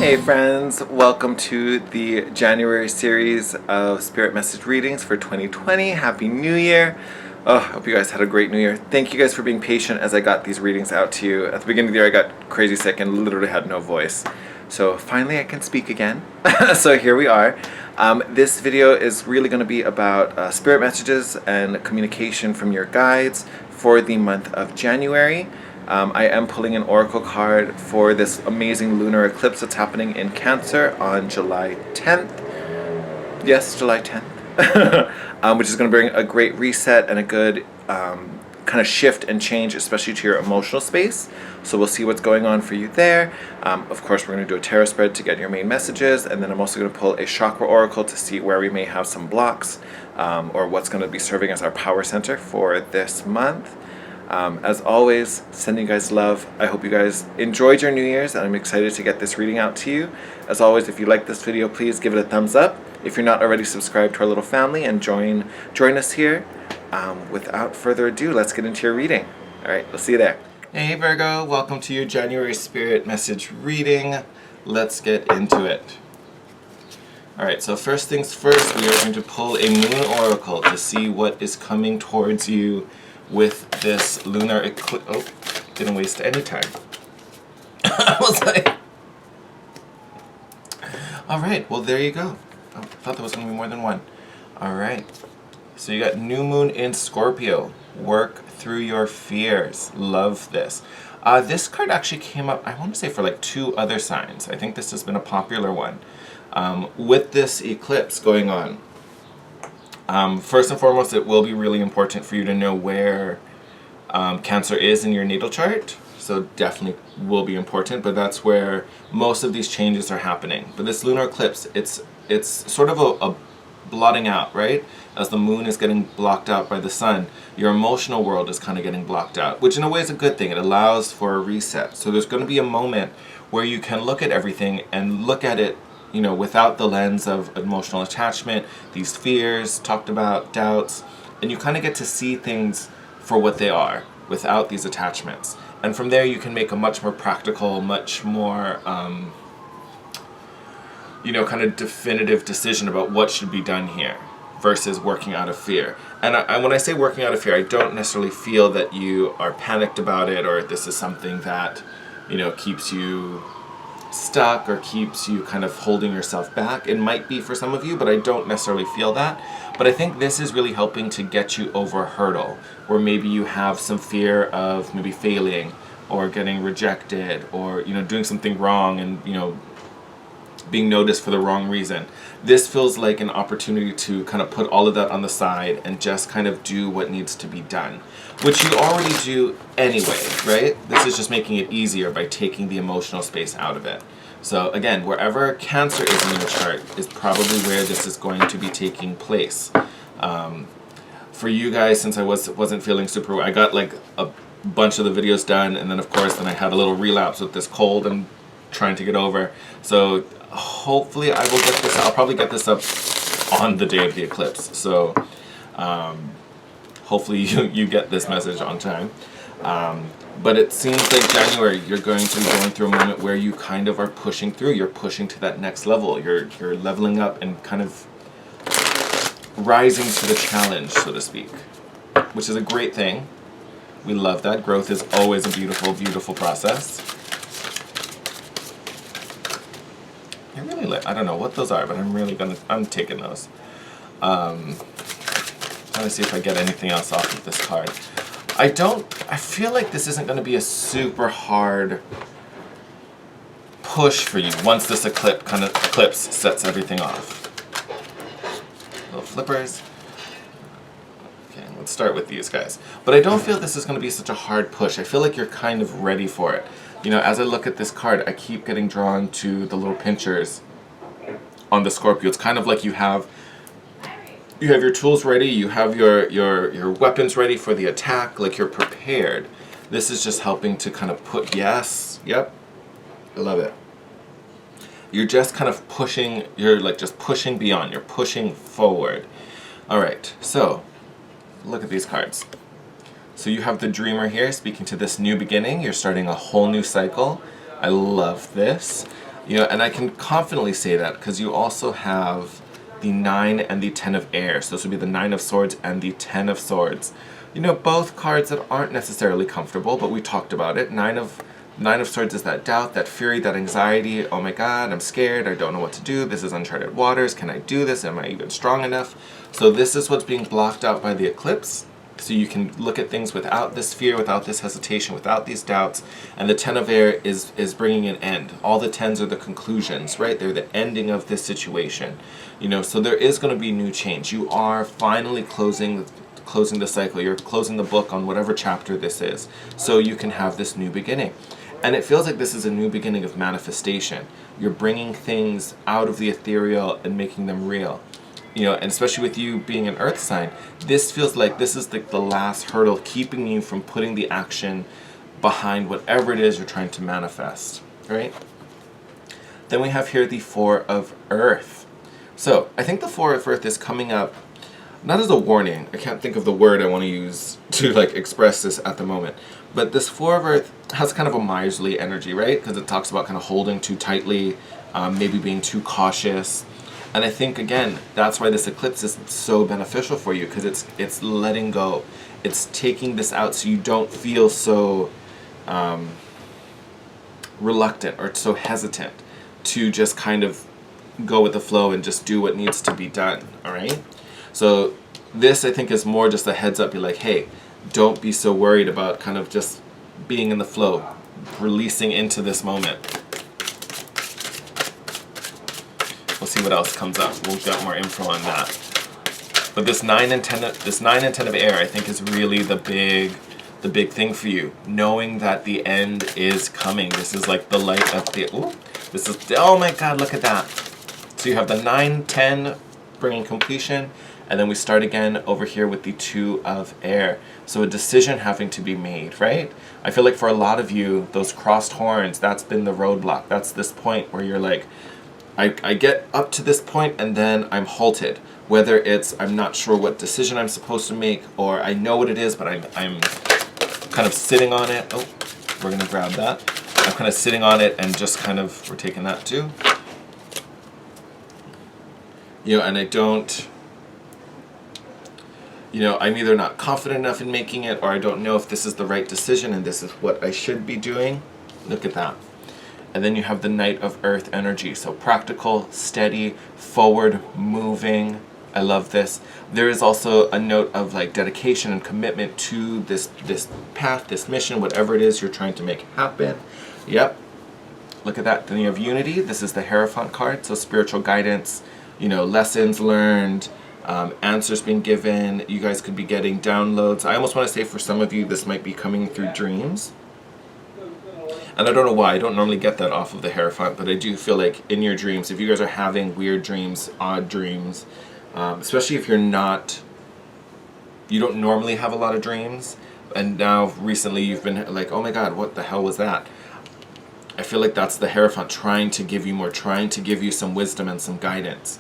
Hey friends, welcome to the January series of Spirit Message readings for 2020. Happy New Year. Oh, I hope you guys had a great New Year. Thank you guys for being patient as I got these readings out to you. At the beginning of the year I got crazy sick and literally had no voice. So finally I can speak again. So here we are. This video is really going to be about spirit messages and communication from your guides for the month of January. I am pulling an oracle card for this amazing lunar eclipse that's happening in Cancer on July 10th. Yes, July 10th. Which is going to bring a great reset and a good kind of shift and change, especially to your emotional space. So we'll see what's going on for you there. Of course, we're going to do a tarot spread to get your main messages, and then I'm also going to pull a chakra oracle to see where we may have some blocks or what's going to be serving as our power center for this month. As always, sending you guys love. I hope you guys enjoyed your New Year's, and I'm excited to get this reading out to you. As always, if you like this video, please give it a thumbs up. If you're not already subscribed to our little family, and join us here. Without further ado, let's get into your reading. All right, we'll see you there. Hey Virgo, welcome to your January Spirit Message reading. Let's get into it. All right, so first things first, we are going to pull a moon oracle to see what is coming towards you with this lunar eclipse. Oh, didn't waste any time. I was like, all right, well, there you go. Oh, I thought there was going to be more than one. All right. So you got new moon in Scorpio. Work through your fears. Love this. This card actually came up, I want to say, for like 2 other signs. I think this has been a popular one. With this eclipse going on, first and foremost, it will be really important for you to know where Cancer is in your natal chart. So definitely will be important, but that's where most of these changes are happening. But this lunar eclipse, it's sort of a blotting out, right? As the moon is getting blocked out by the sun, your emotional world is kind of getting blocked out, which in a way is a good thing. It allows for a reset. So there's going to be a moment where you can look at everything and look at it, you know, without the lens of emotional attachment, these fears talked about, doubts, and you kind of get to see things for what they are without these attachments. And from there you can make a much more practical, much more kind of definitive decision about what should be done here versus working out of fear. And when I say working out of fear, I don't necessarily feel that you are panicked about it or this is something that, keeps you stuck or keeps you kind of holding yourself back. It might be for some of you, but I don't necessarily feel that. But I think this is really helping to get you over a hurdle where maybe you have some fear of maybe failing or getting rejected or, doing something wrong and, being noticed for the wrong reason. This feels like an opportunity to kind of put all of that on the side and just kind of do what needs to be done, which you already do anyway, right? This is just making it easier by taking the emotional space out of it. So again, wherever Cancer is in your chart is probably where this is going to be taking place. For you guys, since I wasn't feeling super well, I got like a bunch of the videos done, and then of course then I had a little relapse with this cold I'm trying to get over. So hopefully I will get this. I'll probably get this up on the day of the eclipse. So hopefully you get this message on time. But it seems like January you're going to be going through a moment where you kind of are pushing through. You're pushing to that next level. You're leveling up and kind of rising to the challenge, so to speak, which is a great thing. We love that. Growth is always a beautiful, beautiful process. I don't know what those are, but I'm taking those. Trying to see if I get anything else off of this card. I feel like this isn't going to be a super hard push for you once this eclipse sets everything off. Little flippers. Okay, let's start with these guys. But I don't feel this is going to be such a hard push. I feel like you're kind of ready for it. As I look at this card, I keep getting drawn to the little pinchers on the Scorpio. It's kind of like you have your tools ready, you have your weapons ready for the attack, like you're prepared. This is just helping to kind of yep, I love it. You're just kind of pushing, you're like just pushing beyond, you're pushing forward. All right, so look at these cards. So you have the dreamer here speaking to this new beginning. You're starting a whole new cycle. I love this. You know, and I can confidently say that because you also have the 9 and the 10 of air. So this would be the 9 of swords and the 10 of swords. You know, both cards that aren't necessarily comfortable, but we talked about it. Nine of swords is that doubt, that fury, that anxiety. Oh my God, I'm scared. I don't know what to do. This is uncharted waters. Can I do this? Am I even strong enough? So this is what's being blocked out by the eclipse. So you can look at things without this fear, without this hesitation, without these doubts. And the 10 of air is bringing an end. All the 10s are the conclusions, right? They're the ending of this situation. You know, so there is going to be new change. You are finally closing the cycle. You're closing the book on whatever chapter this is. So you can have this new beginning. And it feels like this is a new beginning of manifestation. You're bringing things out of the ethereal and making them real. You know, and especially with you being an earth sign, this feels like this is the last hurdle keeping you from putting the action behind whatever it is you're trying to manifest, right? Then we have here the 4 of earth. So I think the 4 of earth is coming up not as a warning. I can't think of the word I want to use to like express this at the moment. But this 4 of earth has kind of a miserly energy, right? Because it talks about kind of holding too tightly, maybe being too cautious. And I think, again, that's why this eclipse is so beneficial for you, because it's letting go. It's taking this out so you don't feel so reluctant or so hesitant to just kind of go with the flow and just do what needs to be done, all right? So this, I think, is more just a heads up. You're like, hey, don't be so worried about kind of just being in the flow, releasing into this moment. We'll see what else comes up. We'll get more info on that. But this 9 and 10 of air, I think, is really the big thing for you. Knowing that the end is coming. This is like the light of the. Ooh, this is. Oh my God! Look at that. So you have the 9, 10 bringing completion, and then we start again over here with the 2 of air. So a decision having to be made, right? I feel like for a lot of you, those crossed horns, that's been the roadblock. That's this point where you're like, I get up to this point and then I'm halted. Whether it's I'm not sure what decision I'm supposed to make, or I know what it is, but I'm kind of sitting on it. Oh, we're gonna grab that. I'm kind of sitting on it and just kind of, we're taking that too. You know, and I don't, you know, I'm either not confident enough in making it, or I don't know if this is the right decision and this is what I should be doing. Look at that. And then you have the Knight of Earth energy. So practical, steady, forward, moving. I love this. There is also a note of like dedication and commitment to this path, this mission, whatever it is you're trying to make happen. Yep. Look at that. Then you have unity. This is the Hierophant card. So spiritual guidance, you know, lessons learned, answers being given. You guys could be getting downloads. I almost want to say for some of you, this might be coming through dreams. And I don't know why, I don't normally get that off of the Hierophant, but I do feel like in your dreams, if you guys are having weird dreams, odd dreams, especially if you don't normally have a lot of dreams, and now recently you've been like, oh my God, what the hell was that? I feel like that's the Hierophant trying to give you more, trying to give you some wisdom and some guidance.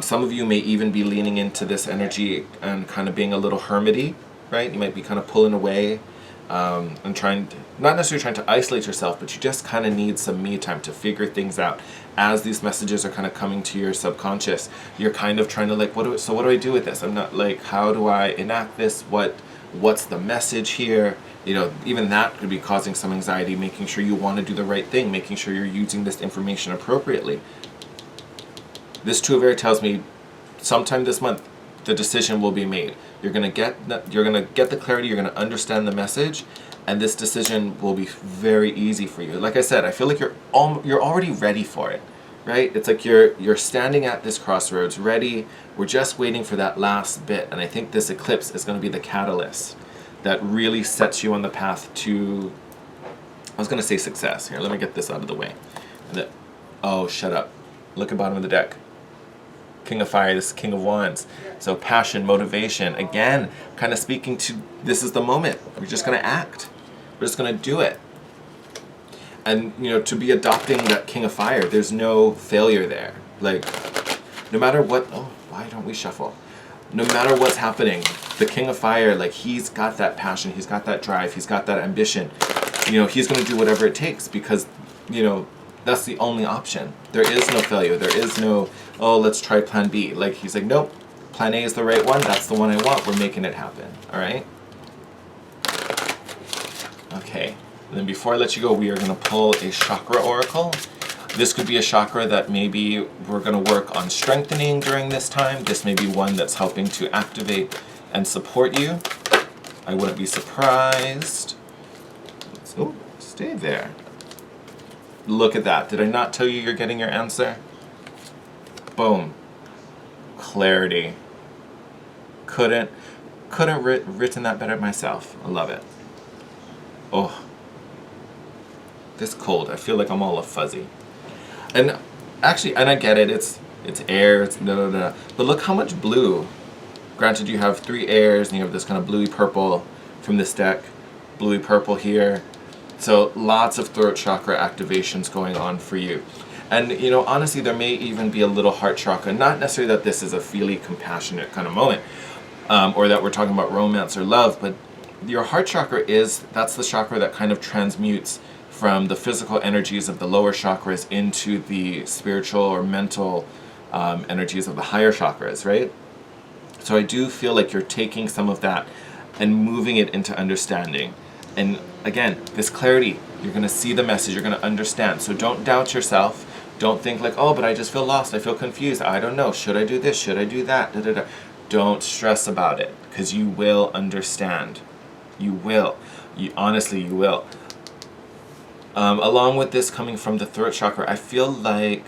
Some of you may even be leaning into this energy and kind of being a little hermity, right? You might be kind of pulling away. And not necessarily trying to isolate yourself, but you just kind of need some me time to figure things out. As these messages are kind of coming to your subconscious, you're kind of trying to like, what do I do with this? I'm not like, how do I enact this? What's the message here? You know, even that could be causing some anxiety, making sure you want to do the right thing, making sure you're using this information appropriately. This 2 of air tells me sometime this month, the decision will be made. You're gonna get the clarity. You're gonna understand the message, and this decision will be very easy for you. Like I said, I feel like you're already ready for it, right? It's like you're standing at this crossroads, ready. We're just waiting for that last bit, and I think this eclipse is going to be the catalyst that really sets you on the path to. I was gonna say success. Here, let me get this out of the way. Oh, shut up! Look at the bottom of the deck. King of Fire, this is King of Wands. So passion, motivation, again, kind of speaking to this is the moment. We're just going to act. We're just going to do it. And, you know, to be adopting that King of Fire, there's no failure there. Like, no matter what, oh, why don't we shuffle? No matter what's happening, the King of Fire, like, he's got that passion, he's got that drive, he's got that ambition. You know, he's going to do whatever it takes because, you know, That's the only option. There is no failure. There is no, oh, let's try plan B. Like, he's like, nope, plan A is the right one. That's the one I want. We're making it happen. All right? Okay. And then before I let you go, we are going to pull a chakra oracle. This could be a chakra that maybe we're going to work on strengthening during this time. This may be one that's helping to activate and support you. I wouldn't be surprised. Oh, stay there. Look at that. Did I not tell you you're getting your answer? Boom. Clarity. Couldn't written that better myself. I love it. Oh. This cold. I feel like I'm all fuzzy. And actually, and I get it. It's air. It's da da da. But look how much blue. Granted, you have 3 airs, and you have this kind of bluey purple from this deck. Bluey purple here. So lots of throat chakra activations going on for you. And, you know, honestly, there may even be a little heart chakra. Not necessarily that this is a feely, compassionate kind of moment, or that we're talking about romance or love, but your heart chakra that's the chakra that kind of transmutes from the physical energies of the lower chakras into the spiritual or mental energies of the higher chakras, right? So I do feel like you're taking some of that and moving it into understanding. And again, this clarity, you're going to see the message, you're going to understand. So don't doubt yourself. Don't think like, oh, but I just feel lost, I feel confused, I don't know, should I do this, should I do that, da, da, da. Don't stress about it, because you will understand. You will. Honestly, you will. Along with this coming from the throat chakra, I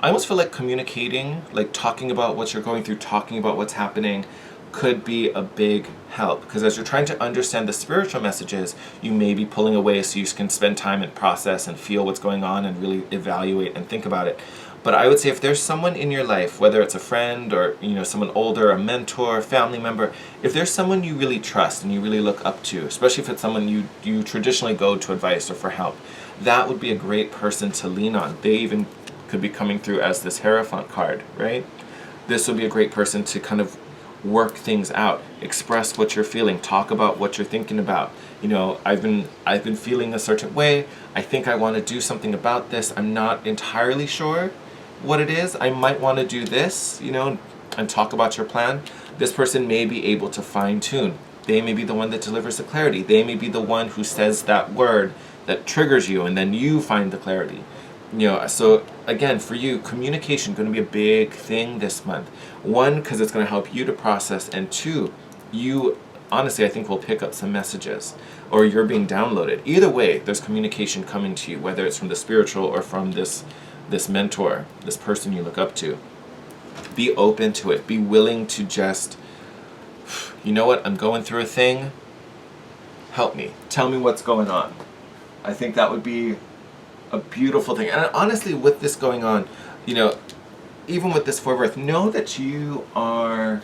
almost feel like communicating, like talking about what you're going through, talking about what's happening, could be a big help, because as you're trying to understand the spiritual messages, you may be pulling away so you can spend time and process and feel what's going on and really evaluate and think about it. But I would say if there's someone in your life, whether it's a friend or, you know, someone older, a mentor, family member, if there's someone you really trust and you really look up to, especially if it's someone you traditionally go to advice or for help, that would be a great person to lean on. They even could be coming through as this Hierophant card, right? This would be a great person to kind of work things out, express what you're feeling, talk about what you're thinking about. You know, I've been feeling a certain way. I think I want to do something about this. I'm not entirely sure what it is. I might want to do this, you know, and talk about your plan. This person may be able to fine tune. They may be the one that delivers the clarity. They may be the one who says that word that triggers you, and then you find the clarity. You know, so again, for you, communication going to be a big thing this month. 1, because it's going to help you to process, and 2, you honestly, I think, will pick up some messages, or you're being downloaded. Either way, there's communication coming to you, whether it's from the spiritual or from this mentor, this person you look up to. Be open to it. Be willing to just, you know what, I'm going through a thing. Help me. Tell me what's going on. I think that would be a beautiful thing. And honestly, with this going on, you know, even with this 4 birth, know that you are,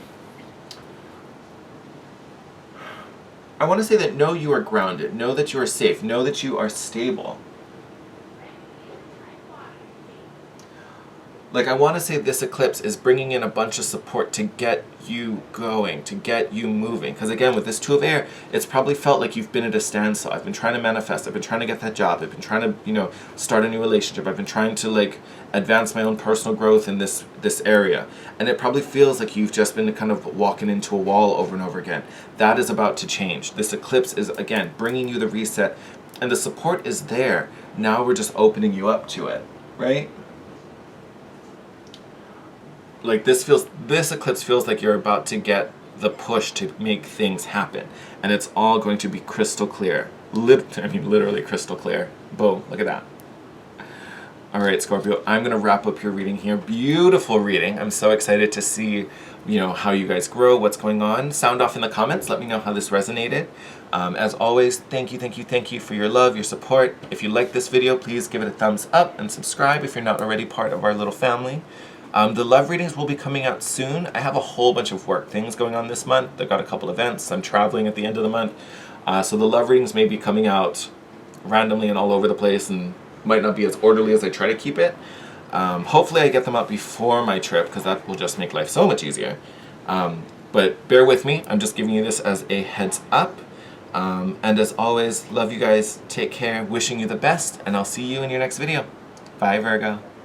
I want to say that know you are grounded, know that you are safe, know that you are stable. Like, I want to say this eclipse is bringing in a bunch of support to get you going, to get you moving. Because again, with this 2 of air, it's probably felt like you've been at a standstill. I've been trying to manifest. I've been trying to get that job. I've been trying to, you know, start a new relationship. I've been trying to, like, advance my own personal growth in this area. And it probably feels like you've just been kind of walking into a wall over and over again. That is about to change. This eclipse is, again, bringing you the reset. And the support is there. Now we're just opening you up to it, right? Like, this eclipse feels like you're about to get the push to make things happen. And it's all going to be crystal clear. Literally crystal clear. Boom, look at that. All right, Scorpio, I'm going to wrap up your reading here. Beautiful reading. I'm so excited to see, you know, how you guys grow, what's going on. Sound off in the comments. Let me know how this resonated. As always, thank you for your love, your support. If you like this video, please give it a thumbs up and subscribe if you're not already part of our little family. The love readings will be coming out soon. I have a whole bunch of work things going on this month. I've got a couple events. I'm traveling at the end of the month. So the love readings may be coming out randomly and all over the place and might not be as orderly as I try to keep it. Hopefully I get them out before my trip, because that will just make life so much easier. But bear with me. I'm just giving you this as a heads up. And as always, love you guys. Take care. Wishing you the best. And I'll see you in your next video. Bye, Virgo.